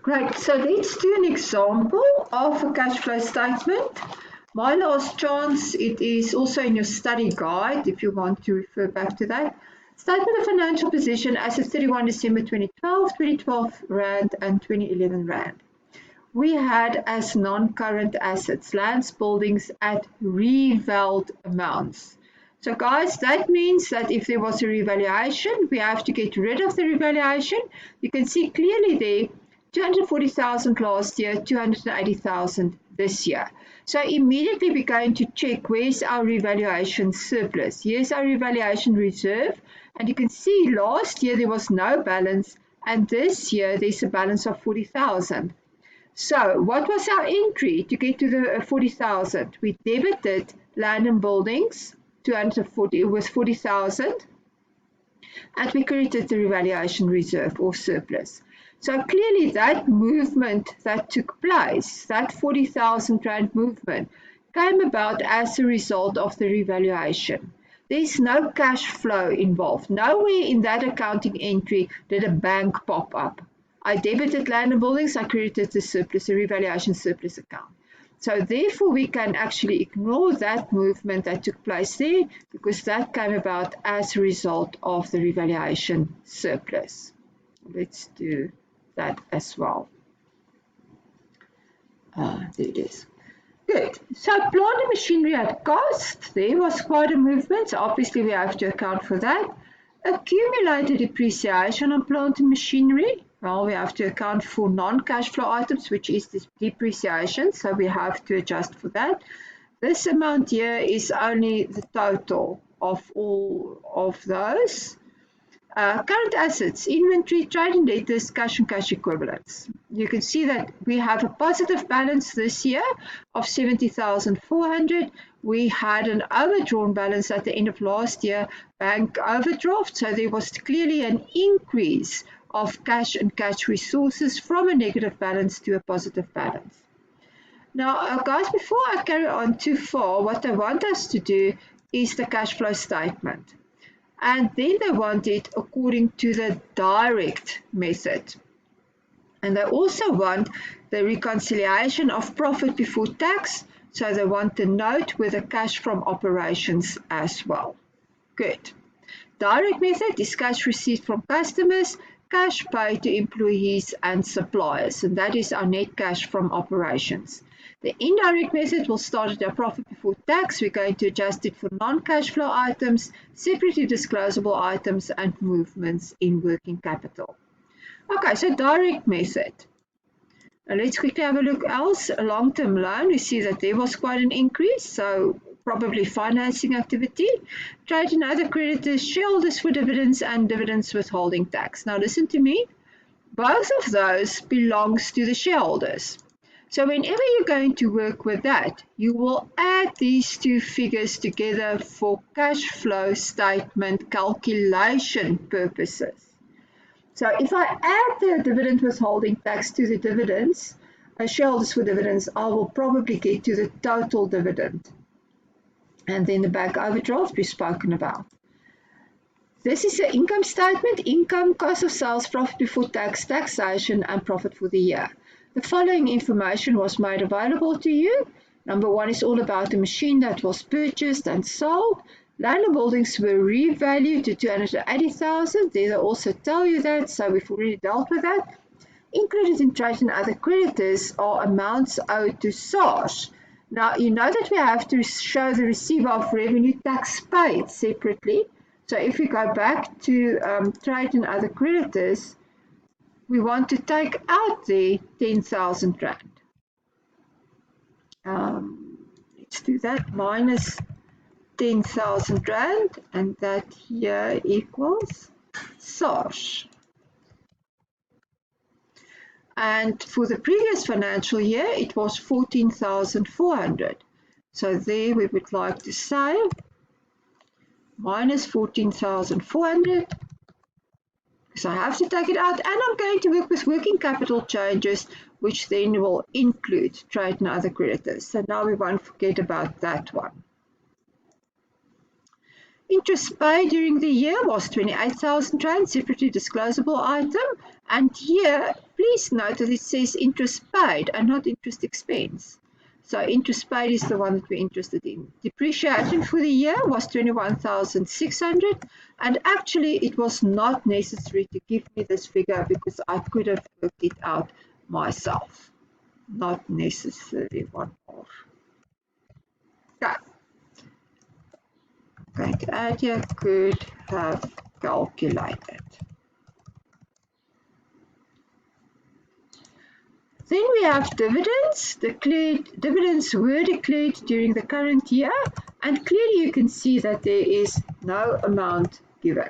Great, so let's do an example of a cash flow statement. My last chance, it is also in your study guide if you want to refer back to that. Statement of financial position as of 31 December 2012 Rand and 2011 Rand. We had as non-current assets, lands, buildings at revalued amounts. So guys, that means that if there was a revaluation, we have to get rid of the revaluation. You can see clearly there, 240,000 last year, 280,000 this year. So immediately we're going to check where's our revaluation surplus. Here's our revaluation reserve, and you can see last year there was no balance, and this year there's a balance of 40,000. So what was our entry to get to the 40,000? We debited land and buildings, 240 with 40,000, and we credited the revaluation reserve or surplus. So clearly that movement that took place, that 40,000 Rand movement, came about as a result of the revaluation. There's no cash flow involved. Nowhere in that accounting entry did a bank pop up. I debited land and buildings, I credited the surplus, the revaluation surplus account. So therefore we can actually ignore that movement that took place there because that came about as a result of the revaluation surplus. Let's do that as well. There it is. Good. So plant and machinery at cost, there was quite a movement. So obviously we have to account for that. Accumulated depreciation on plant and machinery. Well, we have to account for non-cash flow items, which is this depreciation. So we have to adjust for that. This amount here is only the total of all of those. Current assets, inventory, trade and debtors, cash and cash equivalents. You can see that we have a positive balance this year of 70,400. We had an overdrawn balance at the end of last year, bank overdraft. So there was clearly an increase of cash and cash resources from a negative balance to a positive balance. Now, guys, before I carry on too far, what I want us to do is the cash flow statement. And then they want it according to the direct method. And they also want the reconciliation of profit before tax. So they want the note with the cash from operations as well. Good. Direct method is cash received from customers, cash paid to employees and suppliers. And that is our net cash from operations. The indirect method will start at our profit before tax. We're going to adjust it for non-cash flow items, separately disclosable items, and movements in working capital. Okay, so direct method. Now let's quickly have a look else. A long-term loan, we see that there was quite an increase, so probably financing activity. Trade and other creditors, shareholders for dividends, and dividends withholding tax. Now listen to me. Both of those belongs to the shareholders. So whenever you're going to work with that, you will add these two figures together for cash flow statement calculation purposes. So if I add the dividend withholding tax to the dividends, shareholders for dividends, I will probably get to the total dividend. And then the bank overdraft we've spoken about. This is an income statement, income, cost of sales, profit before tax, taxation, and profit for the year. The following information was made available to you. Number one is all about the machine that was purchased and sold. Land and buildings were revalued to 280,000. They also tell you that, so we've already dealt with that. Included in trade and other creditors are amounts owed to SARS. Now, you know that we have to show the receiver of revenue tax paid separately. So if we go back to trade and other creditors, we want to take out the 10,000 Rand. Let's do that, minus 10,000 Rand, and that here equals SARS. And for the previous financial year, it was 14,400. So there we would like to say minus 14,400. So I have to take it out, and I'm going to work with working capital changes, which then will include trade and other creditors. So now we won't forget about that one. Interest paid during the year was 28,000 rand, separately disclosable item. And here, please note that it says interest paid and not interest expense. So interest paid is the one that we're interested in. Depreciation for the year was 21,600, and actually it was not necessary to give me this figure because I could have worked it out myself. Not necessary one off. Okay. Going to add here, could have calculated. Then we have dividends. Dividends were declared during the current year, and clearly you can see that there is no amount given.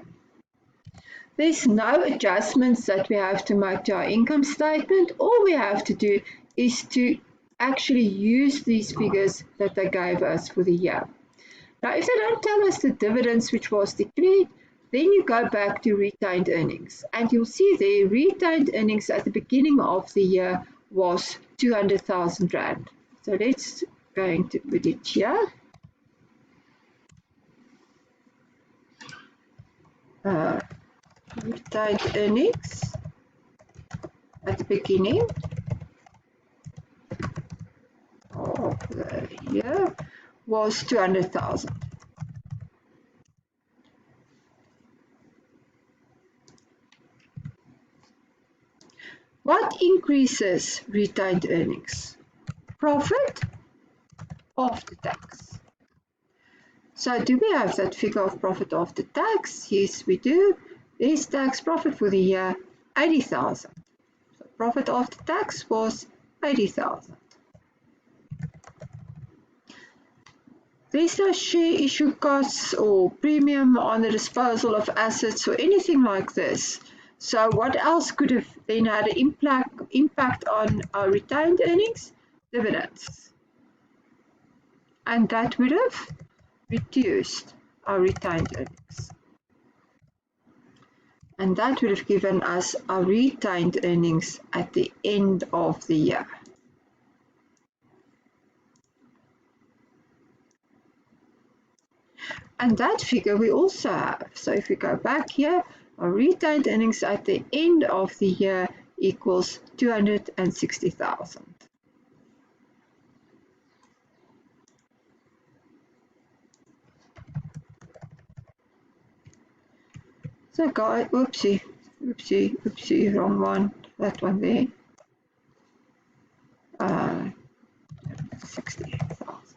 There's no adjustments that we have to make to our income statement. All we have to do is to actually use these figures that they gave us for the year. Now, if they don't tell us the dividends which was declared, then you go back to retained earnings, and you'll see there retained earnings at the beginning of the year was 200,000 rand. So let's going to put it here. Retained earnings at the beginning of the year was 200,000. What increases retained earnings? Profit after tax. So do we have that figure of profit after tax? Yes, we do. There's tax profit for the year, 80,000. So profit after tax was 80,000. There's no share issue costs or premium on the disposal of assets or anything like this. So what else could have then had an impact on our retained earnings? Dividends. And that would have reduced our retained earnings. And that would have given us our retained earnings at the end of the year. And that figure we also have. So if we go back here, our retained earnings at the end of the year equals 260,000. So guys, oopsie, wrong one, that one there. 60,000.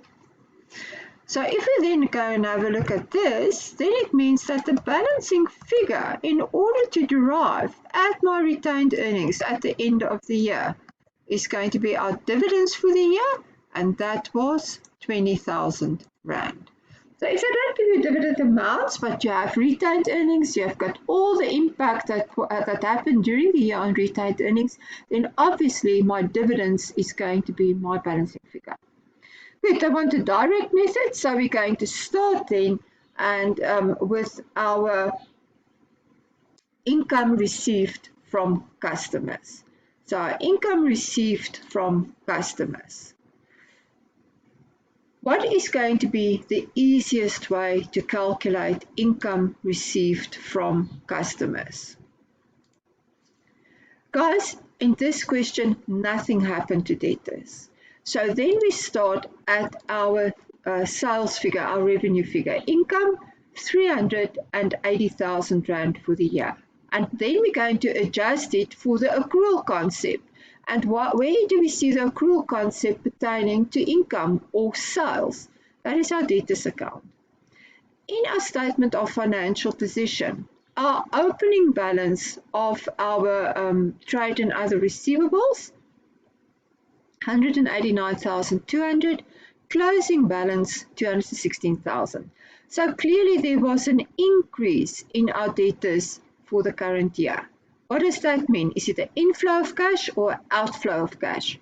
So if we then go and have a look at this, then it means that the balancing figure, in order to derive at my retained earnings at the end of the year, is going to be our dividends for the year, and that was 20,000 rand. So if I don't give you dividend amounts, but you have retained earnings, you have got all the impact that happened during the year on retained earnings, then obviously my dividends is going to be my balancing figure. Good, I want a direct method, so we're going to start then and with our income received from customers. So our income received from customers. What is going to be the easiest way to calculate income received from customers? Guys, in this question, nothing happened to debtors. So then we start at our sales figure, our revenue figure. Income, 380,000 rand for the year. And then we're going to adjust it for the accrual concept. And where do we see the accrual concept pertaining to income or sales? That is our debtors account. In our statement of financial position, our opening balance of our trade and other receivables, 189,200, closing balance 216,000. So clearly there was an increase in our debtors for the current year. What does that mean? Is it an inflow of cash or outflow of cash?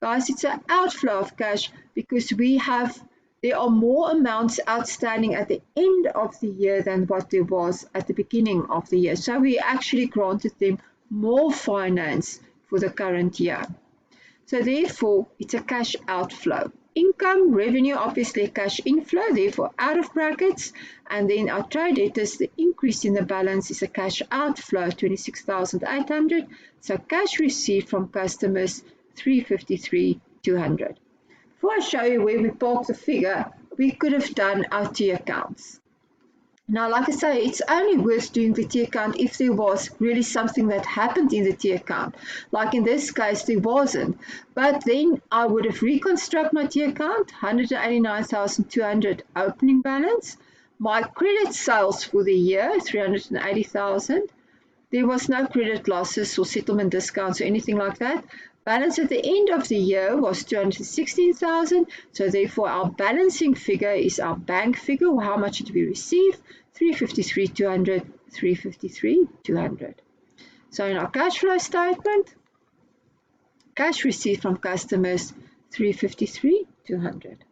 Guys, it's an outflow of cash because there are more amounts outstanding at the end of the year than what there was at the beginning of the year. So we actually granted them more finance for the current year. So therefore, it's a cash outflow. income, revenue, obviously cash inflow, therefore out of brackets. And then our trade debtors, the increase in the balance is a cash outflow, 26,800. So cash received from customers, 353,200. Before I show you where we park the figure, we could have done our T accounts. Now, like I say, it's only worth doing the T account if there was really something that happened in the T account. Like in this case, there wasn't. But then I would have reconstructed my T account, 189,200 opening balance. My credit sales for the year, 380,000. There was no credit losses or settlement discounts or anything like that. Balance at the end of the year was 216,000. So therefore our balancing figure is our bank figure. How much did we receive? 353,200, 353,200. So in our cash flow statement, cash received from customers, 353,200.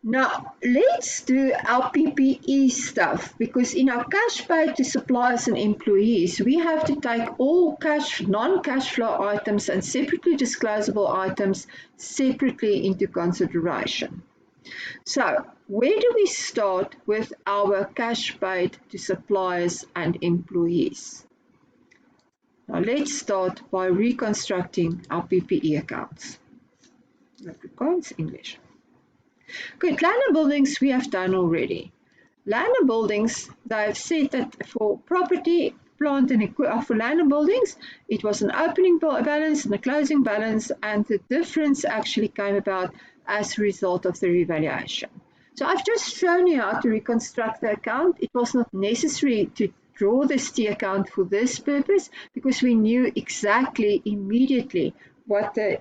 Now, let's do our PPE stuff, because in our cash paid to suppliers and employees, we have to take all cash, non-cash flow items and separately disclosable items separately into consideration. So, where do we start with our cash paid to suppliers and employees? Now, let's start by reconstructing our PPE accounts. Afrikaans, English. Good, land and buildings we have done already. Land and buildings, they've said that for property, plant and for land and buildings, it was an opening balance and a closing balance, and the difference actually came about as a result of the revaluation. So I've just shown you how to reconstruct the account. It was not necessary to draw this T account for this purpose because we knew exactly immediately what the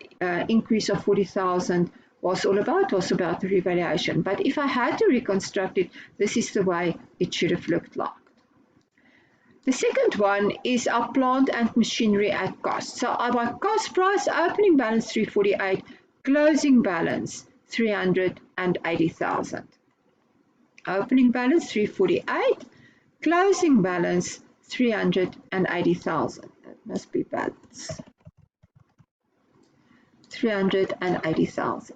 increase of 40,000 was all about, was about the revaluation. But if I had to reconstruct it, this is the way it should have looked like. The second one is our plant and machinery at cost. So our cost price, opening balance 348, closing balance 380,000. Opening balance 348, closing balance 380,000. That must be balance. 380,000.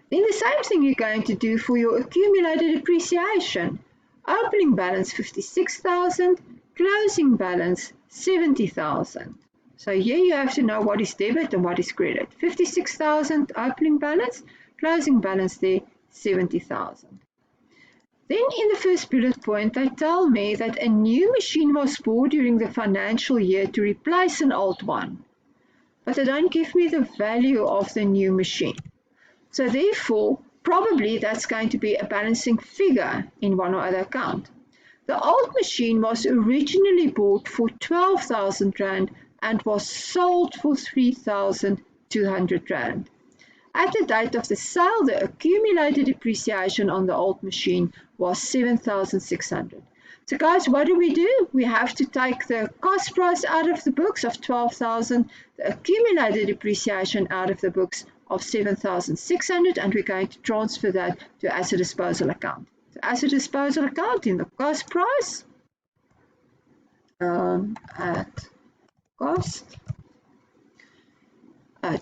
Then the same thing you're going to do for your accumulated depreciation. Opening balance 56,000, closing balance 70,000. So here you have to know what is debit and what is credit. 56,000 opening balance, closing balance there 70,000. Then in the first bullet point, they tell me that a new machine was bought during the financial year to replace an old one. But they don't give me the value of the new machine. So therefore, probably that's going to be a balancing figure in one or other account. The old machine was originally bought for 12,000 Rand and was sold for 3,200 Rand. At the date of the sale, the accumulated depreciation on the old machine was 7,600. So guys, what do? We have to take the cost price out of the books of 12,000, the accumulated depreciation out of the books of 7,600, and we're going to transfer that to asset disposal account. The asset disposal account in the cost price, at cost,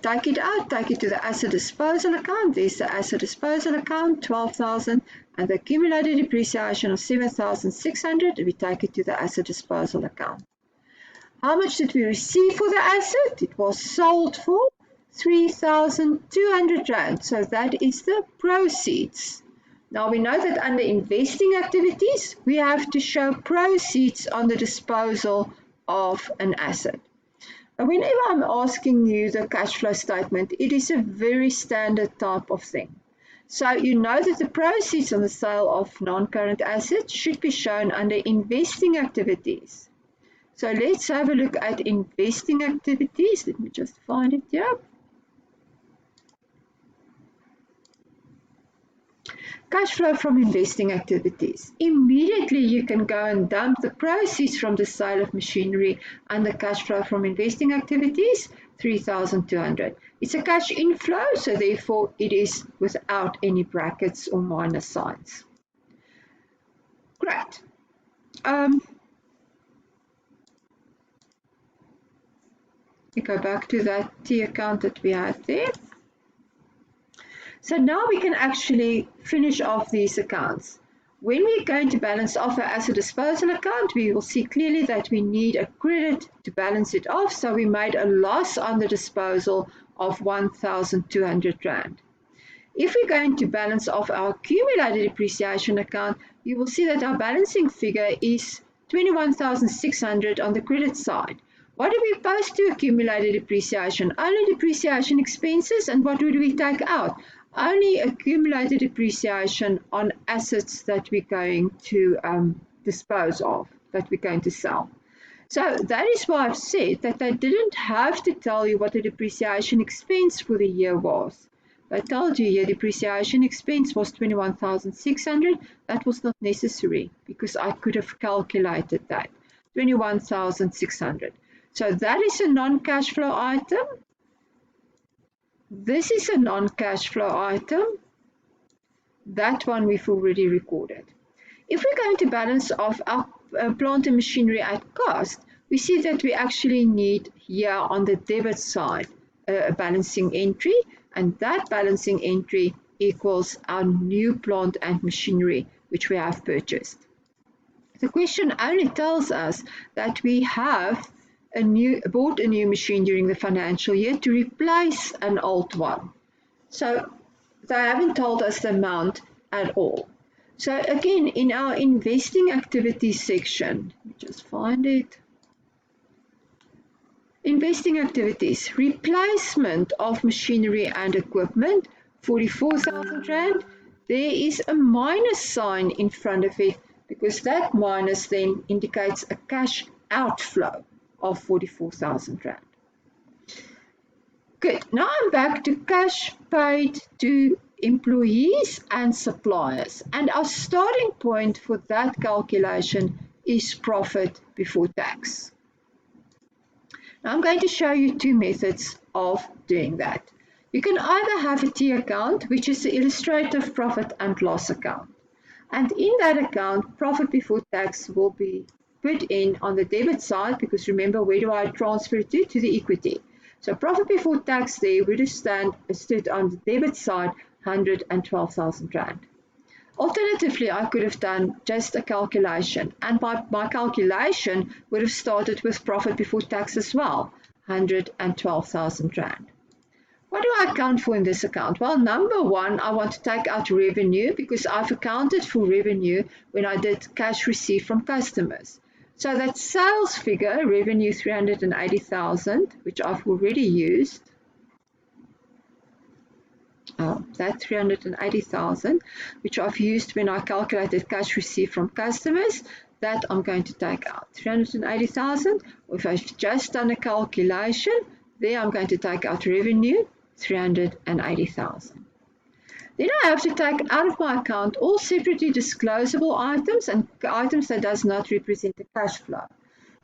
take it out, take it to the asset disposal account. There's the asset disposal account, 12,000, and the accumulated depreciation of 7,600, we take it to the asset disposal account. How much did we receive for the asset? It was sold for 3,200 Rand. So that is the proceeds. Now we know that under investing activities, we have to show proceeds on the disposal of an asset. Whenever I'm asking you the cash flow statement, it is a very standard type of thing. So you know that the proceeds on the sale of non-current assets should be shown under investing activities. So let's have a look at investing activities. Let me just find it here. Cash flow from investing activities. Immediately you can go and dump the proceeds from the sale of machinery and the cash flow from investing activities, 3,200. It's a cash inflow, so therefore it is without any brackets or minus signs. Great. We go back to that T account that we had there. So now we can actually finish off these accounts. When we're going to balance off our asset disposal account, we will see clearly that we need a credit to balance it off. So we made a loss on the disposal of 1,200 Rand. If we're going to balance off our accumulated depreciation account, you will see that our balancing figure is 21,600 on the credit side. What do we post to accumulated depreciation? Only depreciation expenses, and what would we take out? Only accumulated depreciation on assets that we're going to dispose of, that we're going to sell. So that is why I've said that they didn't have to tell you what the depreciation expense for the year was. They told you your depreciation expense was 21,600. That was not necessary because I could have calculated that. 21,600. So that is a non-cash flow item. This is a non-cash flow item. That one we've already recorded. If we're going to balance off our plant and machinery at cost, we see that we actually need here on the debit side a balancing entry, and that balancing entry equals our new plant and machinery which we have purchased. The question only tells us that we have bought a new machine during the financial year to replace an old one. So they haven't told us the amount at all. So again, in our investing activities section, let me just find it. Investing activities, replacement of machinery and equipment, 44,000 Rand. There is a minus sign in front of it because that minus then indicates a cash outflow of 44,000 Rand. Good, now I'm back to cash paid to employees and suppliers, and our starting point for that calculation is profit before tax. Now I'm going to show you two methods of doing that. You can either have a T account, which is the illustrative profit and loss account, and in that account profit before tax will be put in on the debit side, because remember, where do I transfer it to? To the equity. So profit before tax there would have stood on the debit side 112,000 Rand. Alternatively, I could have done just a calculation, and my calculation would have started with profit before tax as well, 112,000 Rand. What do I account for in this account? Well, number one, I want to take out revenue because I've accounted for revenue when I did cash received from customers. So that sales figure, revenue 380,000, which I've already used, that 380,000, which I've used when I calculated cash received from customers, that I'm going to take out. 380,000, or if I've just done a calculation, there I'm going to take out revenue, 380,000. Then I have to take out of my account all separately disclosable items and items that does not represent the cash flow.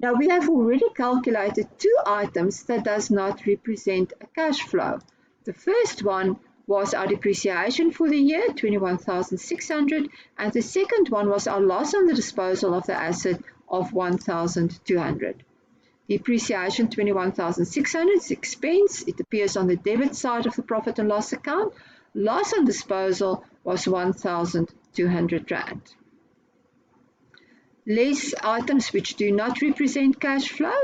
Now we have already calculated two items that does not represent a cash flow. The first one was our depreciation for the year, 21,600, and the second one was our loss on the disposal of the asset of 1,200. Depreciation 21,600 is expense. It appears on the debit side of the profit and loss account. Loss on disposal was 1,200 Rand. Less items which do not represent cash flow.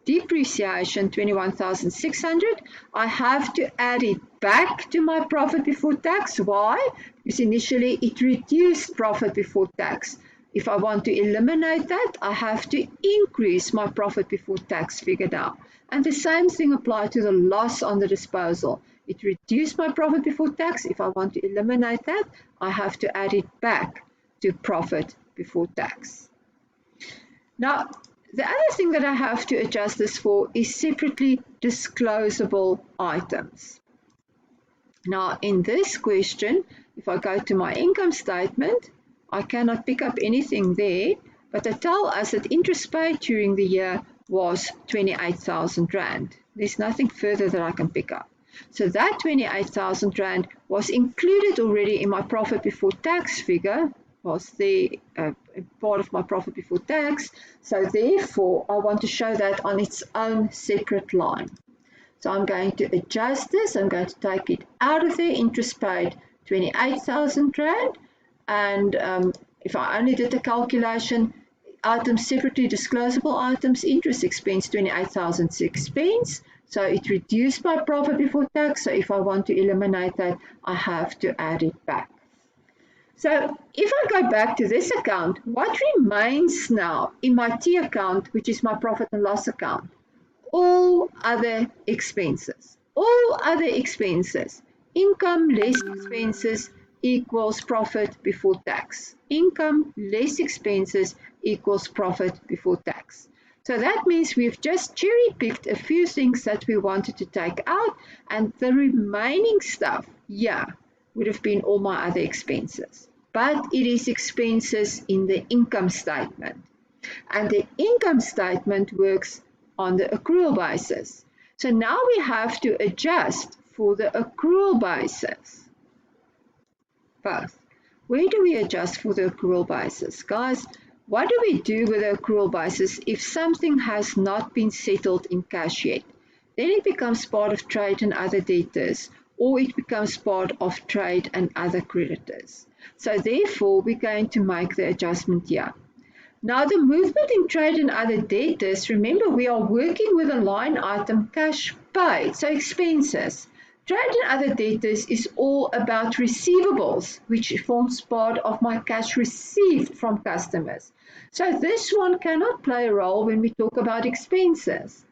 Depreciation 21,600. I have to add it back to my profit before tax. Why? Because initially it reduced profit before tax. If I want to eliminate that, I have to increase my profit before tax figure now. And the same thing applies to the loss on the disposal. It reduced my profit before tax. If I want to eliminate that, I have to add it back to profit before tax. Now, the other thing that I have to adjust this for is separately disclosable items. Now, in this question, if I go to my income statement, I cannot pick up anything there, but they tell us that interest paid during the year was 28,000 Rand. There's nothing further that I can pick up. So that 28,000 Rand was included already in my profit before tax figure, was the part of my profit before tax. So therefore, I want to show that on its own separate line. So I'm going to adjust this. I'm going to take it out of the interest paid 28,000 Rand. And if I only did the calculation, items separately disclosable items, interest expense 28,000 expense. So it reduced my profit before tax. So if I want to eliminate that, I have to add it back. So if I go back to this account, what remains now in my T account, which is my profit and loss account? All other expenses. All other expenses. Income less expenses equals profit before tax. Income less expenses equals profit before tax. So that means we've just cherry-picked a few things that we wanted to take out, and the remaining stuff, would have been all my other expenses. But it is expenses in the income statement. And the income statement works on the accrual basis. So now we have to adjust for the accrual basis. First, where do we adjust for the accrual basis? Guys, what do we do with the accrual basis if something has not been settled in cash yet? Then it becomes part of trade and other debtors, or it becomes part of trade and other creditors. So therefore, we're going to make the adjustment here. Now the movement in trade and other debtors, remember we are working with a line item cash paid, so expenses. Trade and other debtors is all about receivables, which forms part of my cash received from customers. So this one cannot play a role when we talk about expenses.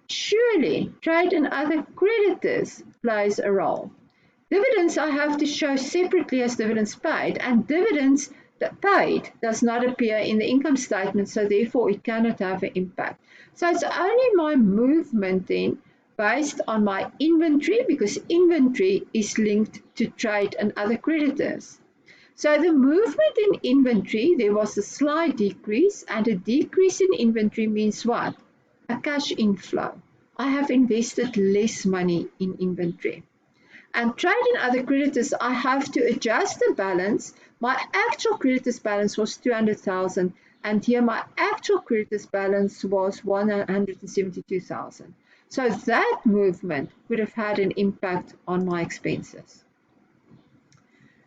Surely trade and other creditors plays a role. Dividends I have to show separately as dividends paid, and dividends that paid does not appear in the income statement, so therefore it cannot have an impact. So it's only my movement then based on my inventory, because inventory is linked to trade and other creditors. So the movement in inventory, there was a slight decrease, and a decrease in inventory means what? A cash inflow. I have invested less money in inventory. And trade and other creditors, I have to adjust the balance. My actual creditors balance was 200,000, and here my actual creditors balance was 172,000. So that movement would have had an impact on my expenses.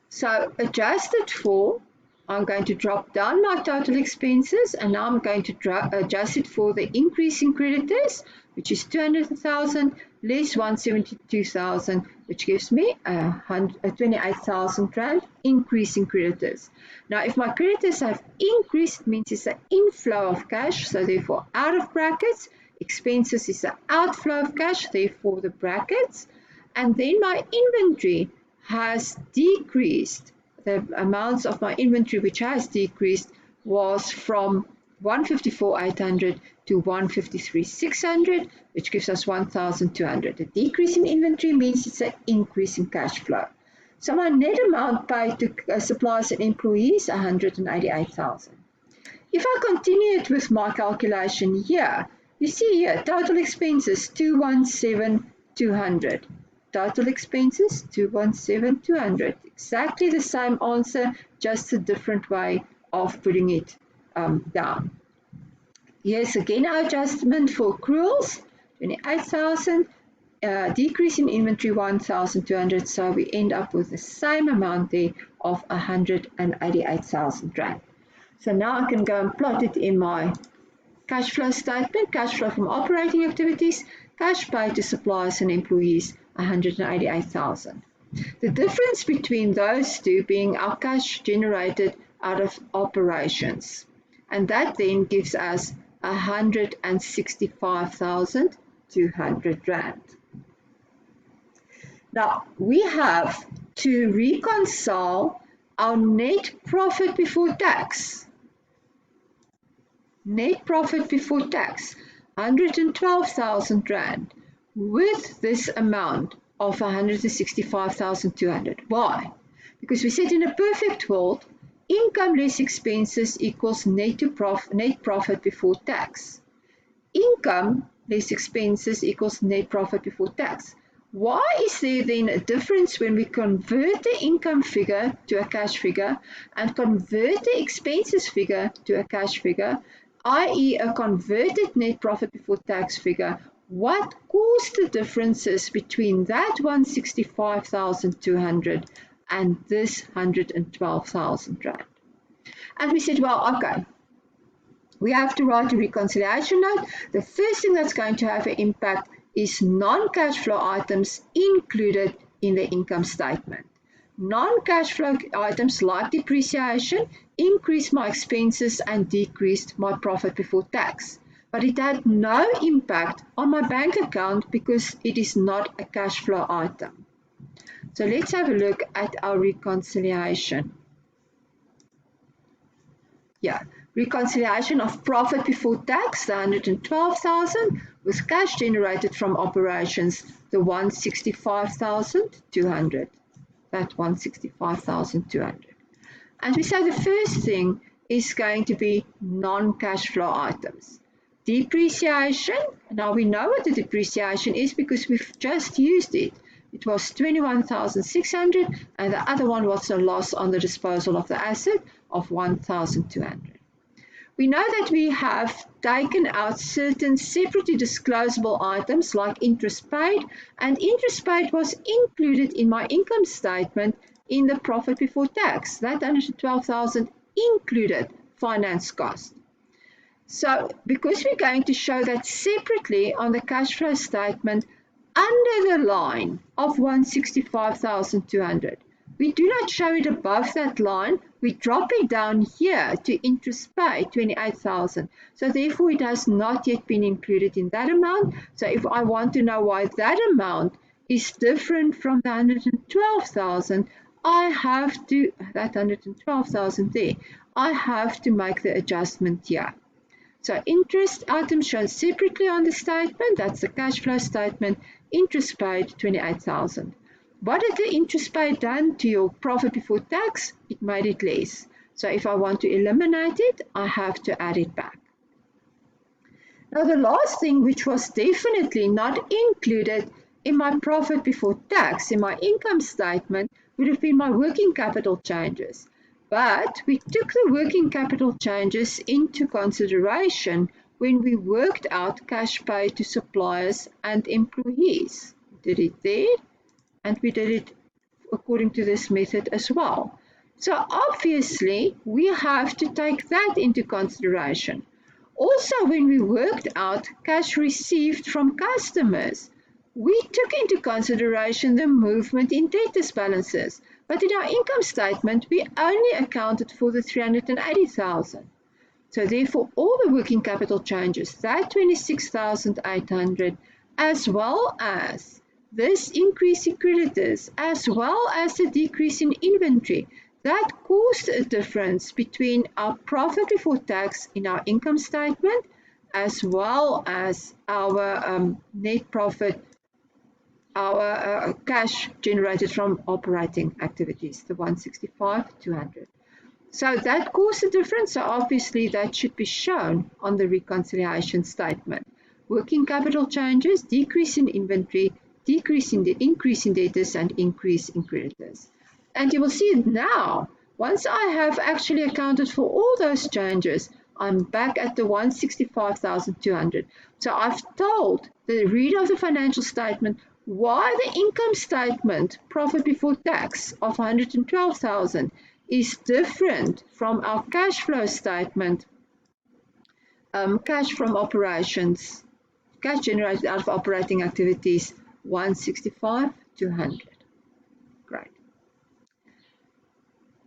So adjusted for, I'm going to drop down my total expenses, and now I'm going to adjust it for the increase in creditors, which is 200,000 less 172,000, which gives me a 28,000 Rand increase in creditors. Now, if my creditors have increased, it means it's an inflow of cash, so therefore out of brackets. Expenses is an outflow of cash, therefore the brackets. And then my inventory has decreased. The amounts of my inventory which has decreased was from 154,800 to 153,600, which gives us 1,200. The decrease in inventory means it's an increase in cash flow. So my net amount paid to suppliers and employees, 188,000. If I continue it with my calculation here, you see here, total expenses 217,200. Total expenses 217,200. Exactly the same answer, just a different way of putting it down. Here's again our adjustment for accruals, 28,000, decrease in inventory 1,200, so we end up with the same amount there of 188,000 Rand. So now I can go and plot it in my cash flow statement, cash flow from operating activities, cash paid to suppliers and employees, 188,000. The difference between those two being our cash generated out of operations. And that then gives us 165,200 Rand. Now, we have to reconcile our net profit before tax. Net profit before tax, 112,000 Rand, with this amount of 165,200. Why? Because we said in a perfect world, income less expenses equals net profit before tax. Income less expenses equals net profit before tax. Why is there then a difference when we convert the income figure to a cash figure and convert the expenses figure to a cash figure, i.e. a converted net profit before tax figure? What caused the differences between that 165,200 and this 112,000 rand. And we said, well, okay, we have to write a reconciliation note. The first thing that's going to have an impact is non-cash flow items included in the income statement. Non-cash flow items like depreciation increased my expenses and decreased my profit before tax. But it had no impact on my bank account because it is not a cash flow item. So let's have a look at our reconciliation. Yeah, reconciliation of profit before tax, the 112,000, with cash generated from operations, the 165,200. That 165,200. And we say the first thing is going to be non-cash flow items. Depreciation, now we know what the depreciation is because we've just used it. It was 21,600 and the other one was a loss on the disposal of the asset of 1,200. We know that we have taken out certain separately disclosable items like interest paid, and interest paid was included in my income statement in the profit before tax. That 112,000 included finance cost. So because we're going to show that separately on the cash flow statement under the line of 165,200, we do not show it above that line. We drop it down here to interest paid, 28,000. So therefore it has not yet been included in that amount. So if I want to know why that amount is different from the 112,000, I have to, that 112,000 there, I have to make the adjustment here. So interest item shown separately on the statement, that's the cash flow statement, interest paid 28,000. What did the interest paid done to your profit before tax? It made it less. So if I want to eliminate it, I have to add it back. Now the last thing, which was definitely not included in my profit before tax, in my income statement, would have been my working capital changes. But we took the working capital changes into consideration when we worked out cash paid to suppliers and employees. We did it there, and we did it according to this method as well. So obviously, we have to take that into consideration. Also, when we worked out cash received from customers, we took into consideration the movement in debtors balances. But in our income statement, we only accounted for the 380,000. So therefore, all the working capital changes, that 26,800, as well as this increase in creditors, as well as the decrease in inventory, that caused a difference between our profit before tax in our income statement, as well as our net profit, our cash generated from operating activities, the 165,200. So that caused a difference, so obviously that should be shown on the reconciliation statement. Working capital changes, decrease in inventory, increase in debtors, and increase in creditors. And you will see it now. Once I have actually accounted for all those changes, I'm back at the 165,200. So I've told the reader of the financial statement why the income statement profit before tax of 112,000 is different from our cash flow statement, cash from operations, cash generated out of operating activities, 165,200. Great.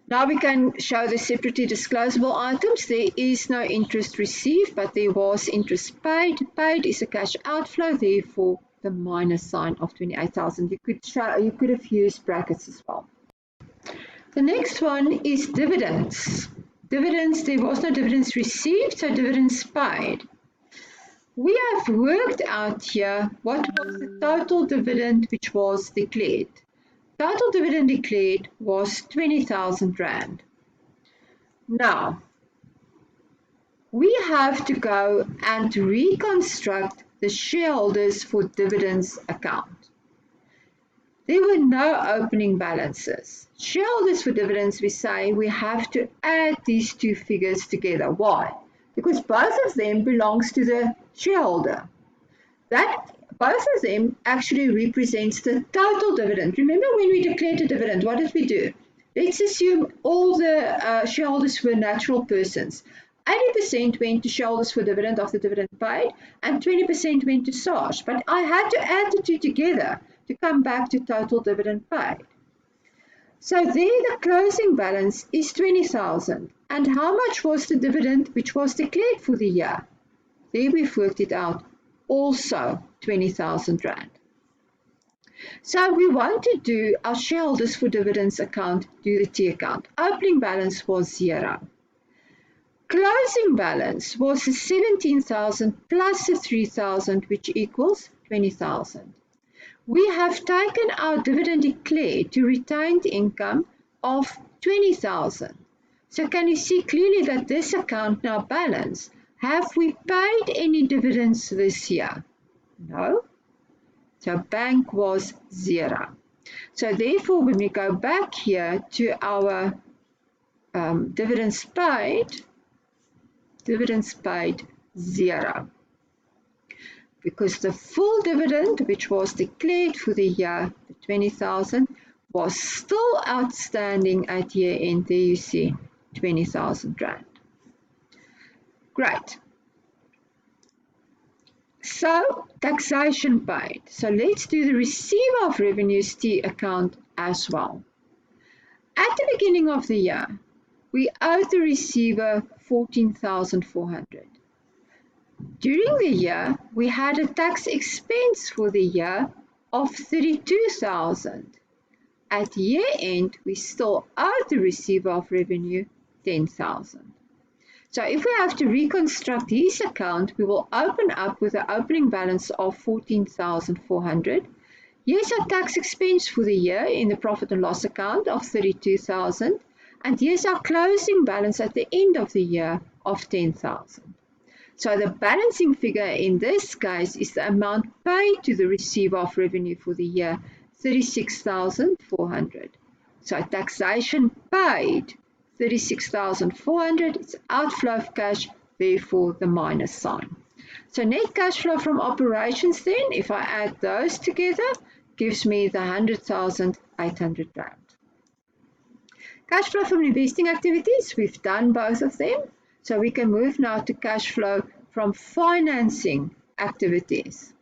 Now we can show the separately disclosable items. There is no interest received, but there was interest paid. Paid is a cash outflow, therefore the minus sign of 28,000. You could have used brackets as well. The next one is dividends. Dividends, there was no dividends received, so dividends paid. We have worked out here what was the total dividend which was declared. Total dividend declared was 20,000 Rand. Now, we have to go and reconstruct the shareholders for dividends account. There were no opening balances. Shareholders for dividends, we say we have to add these two figures together. Why? Because both of them belongs to the shareholder. That both of them actually represents the total dividend. Remember when we declared a dividend, what did we do? Let's assume all the shareholders were natural persons. 80% went to shareholders for dividend of the dividend paid, and 20% went to SARS. But I had to add the two together to come back to total dividend paid. So there the closing balance is 20,000. And how much was the dividend which was declared for the year? There we've worked it out, also 20,000 Rand. So we want to do our shareholders for dividends account, do the T account. Opening balance was 0. Closing balance was the 17,000 plus the 3,000, which equals 20,000. We have taken our dividend declared to retained income of 20,000. So can you see clearly that this account now balance? Have we paid any dividends this year? No. So bank was 0. So therefore, when we go back here to our dividends paid 0. Because the full dividend, which was declared for the year, the 20,000, was still outstanding at year end. There you see 20,000 Rand. Great. So, taxation paid. So let's do the receiver of revenues T account as well. At the beginning of the year, we owed the receiver 14,400. During the year, we had a tax expense for the year of 32,000. At year end, we still owed the receiver of revenue 10,000. So if we have to reconstruct his account, we will open up with an opening balance of 14,400. Here's our tax expense for the year in the profit and loss account of 32,000. And here's our closing balance at the end of the year of 10,000. So the balancing figure in this case is the amount paid to the receiver of revenue for the year, 36,400. So taxation paid, 36,400. It's outflow of cash, therefore the minus sign. So net cash flow from operations then, if I add those together, gives me the 100,800 Rand. Cash flow from investing activities, we've done both of them. So we can move now to cash flow from financing activities.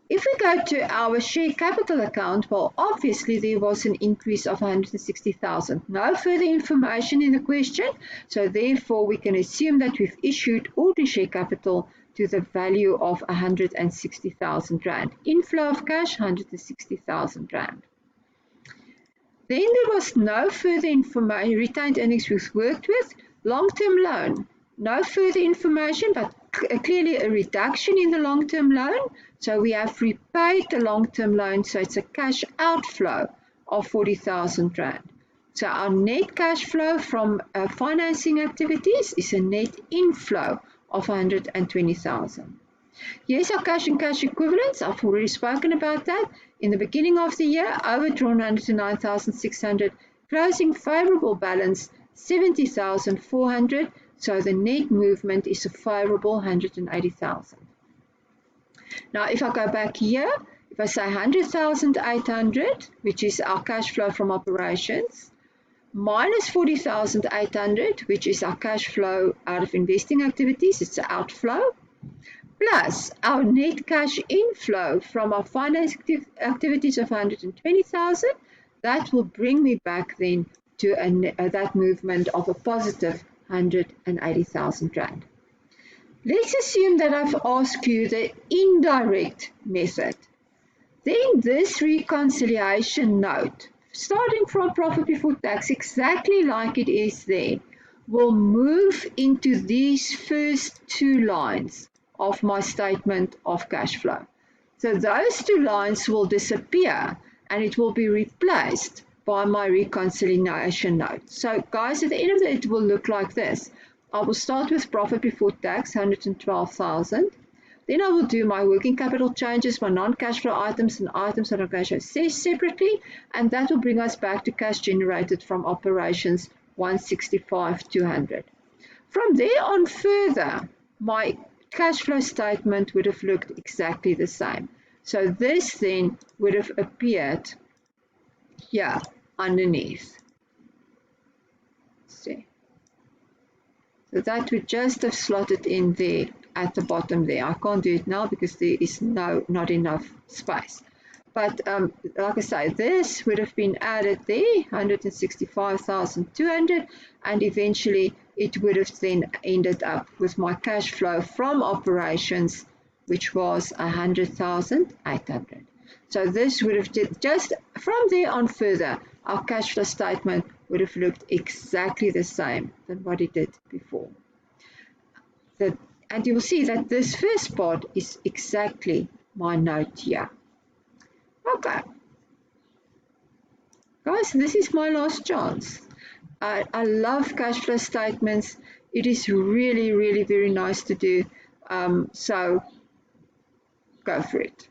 If we go to our share capital account, well, obviously there was an increase of 160,000. No further information in the question, so therefore we can assume that we've issued ordinary share capital to the value of 160,000 Rand. Inflow of cash, 160,000 Rand. Then there was no further information. Retained earnings we've worked with. Long-term loan, no further information, but clearly a reduction in the long-term loan. So we have repaid the long-term loan, so it's a cash outflow of 40,000 Rand. So our net cash flow from financing activities is a net inflow of 120,000. Here's our cash and cash equivalents. I've already spoken about that. In the beginning of the year, overdrawn 109,600, closing favorable balance 70,400, so the net movement is a favorable 180,000. Now if I go back here, if I say 100,800, which is our cash flow from operations, minus 40,800, which is our cash flow out of investing activities, it's an outflow, plus our net cash inflow from our finance activities of 120,000, that will bring me back then to that movement of a positive 180,000 Rand. Let's assume that I've asked you the indirect method. Then this reconciliation note, starting from profit before tax, exactly like it is there, will move into these first two lines of my statement of cash flow. So those two lines will disappear and it will be replaced by my reconciliation note. So guys, at the end of it will look like this. I will start with profit before tax, 112,000. Then I will do my working capital changes, my non-cash flow items and items that I'm going to show separately, and that will bring us back to cash generated from operations, 165,200. From there on further, my cash flow statement would have looked exactly the same. So this then would have appeared here underneath. See. So that would just have slotted in there at the bottom there. I can't do it now because there is not enough space. But like I say, this would have been added there, 165,200, and eventually it would have then ended up with my cash flow from operations, which was 100,800. So this would have just from there on further, our cash flow statement would have looked exactly the same than what it did before. And you will see that this first part is exactly my note here. Okay. Guys, this is my last chance. I love cash flow statements. It is really, really very nice to do. So go for it.